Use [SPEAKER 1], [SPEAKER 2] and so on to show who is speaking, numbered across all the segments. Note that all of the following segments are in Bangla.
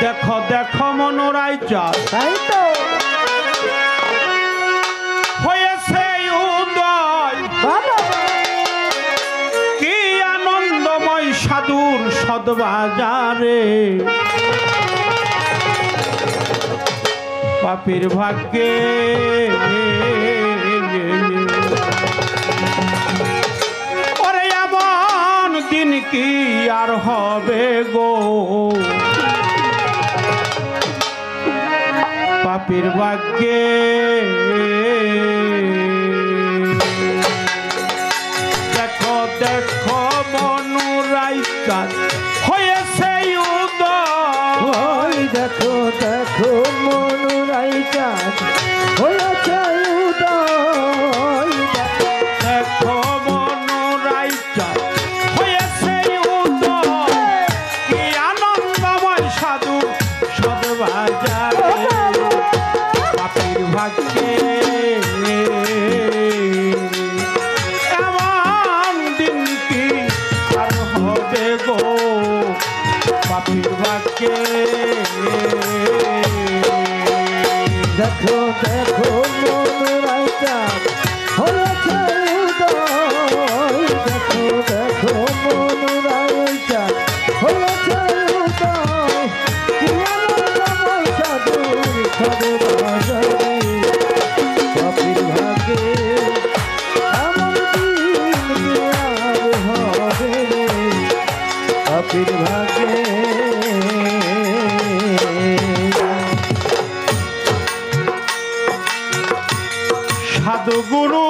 [SPEAKER 1] দেখো দেখো মনোরাই চাঁদ
[SPEAKER 2] তাই তো
[SPEAKER 1] হয়েছে উদয় কি আনন্দময় সাধুর সদবাজারে পাপীর ভাগ্যে ওরে এমন দিন কি আর হবে গো পাপীর ভাগ্যে দেখো দেখো মনুরাই চাঁদ হয়েছে উদয়
[SPEAKER 2] দেখো দেখো মনুরাই চাঁদ হয়েছে উদয়
[SPEAKER 1] দেখো মনুরাই চাঁদ হয়েছে উদয় কি আনন্দময় সাধু সদবাজারে পাপীর ভাগ্যে এমন দিন কি আর হবে গো পাপীর ভাগ্যে
[SPEAKER 2] দেখো দেখো মনুরাই চাঁদ হয়েছে উদয় দেখো দেখো মনুরাই চাঁদ হয়েছে উদয় কি আনন্দময় সাধুর সদবাজারে পাপীর ভাগ্যে এমন দিন কি আর হবে রে পাপীর ভাগ্যে
[SPEAKER 1] সাধু গুরু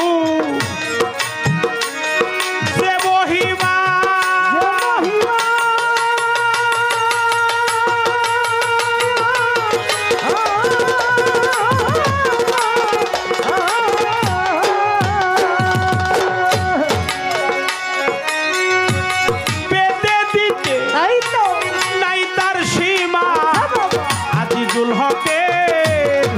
[SPEAKER 1] যে মহিমা পেতে দিতে নাই তার সীমা আজিজুল হকের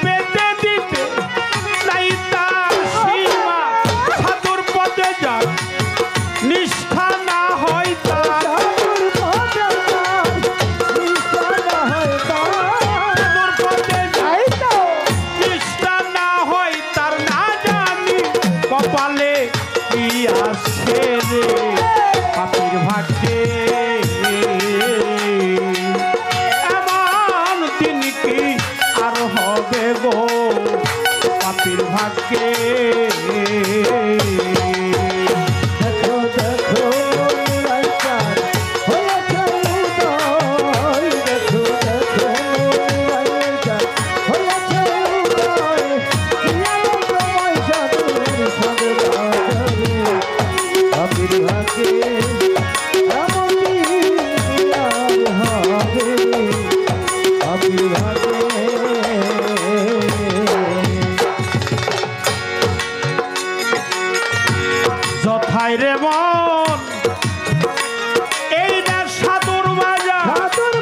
[SPEAKER 1] পেতে দিতে নাই তার সীমা সাধুর পথে যাক নিষ্ঠা না হয় তার সাধুর পথে যাক নিষ্ঠা না হয় তার না জানি কপালে কি আছে রে পাপীর ভাগ্যে এমন দিন কি আর হবে গো পাপীর ভাগ্যে
[SPEAKER 2] দেখো দেখো মনুরাই চাঁদ হয়েছে উদয় দেখো দেখো মনুরাই চাঁদ হয়েছে উদয় কি আনন্দময় সাধুর সদবাজারে পাপীর ভাগ্যে এমন দিন কি আর হবে রে পাপীর ভাগ্যে
[SPEAKER 1] যথায় রে মন এই না সাধুর বাজার
[SPEAKER 2] সাধুর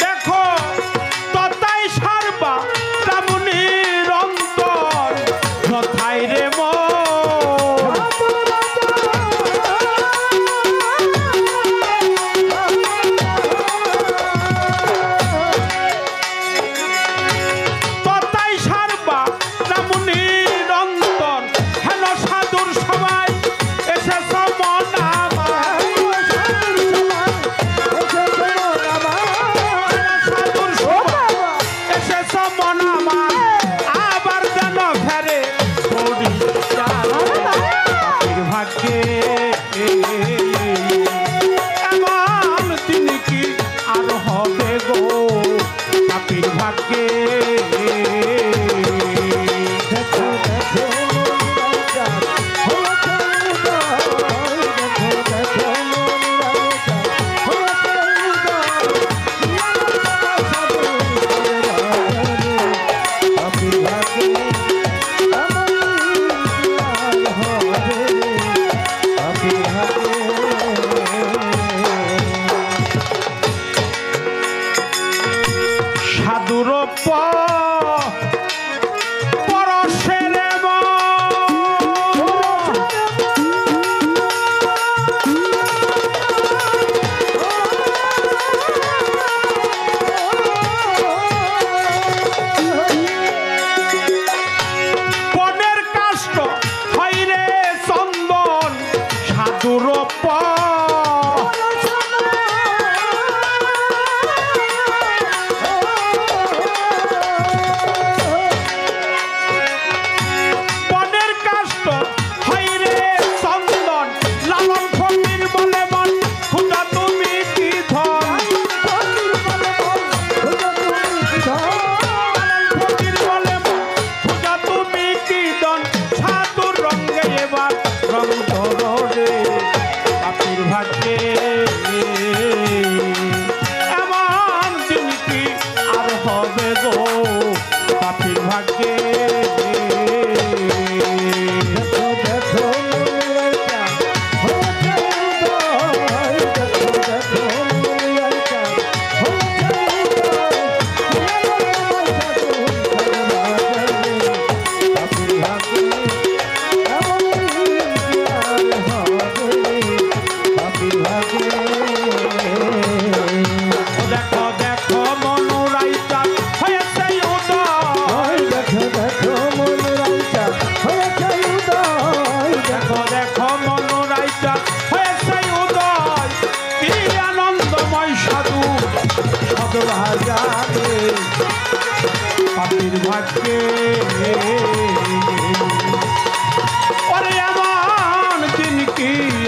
[SPEAKER 1] দেখো ততাই সারবা রামুনির অন্তর যথায় রে মন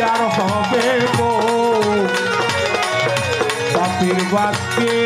[SPEAKER 1] আর হবে গো পাপির বাক্যে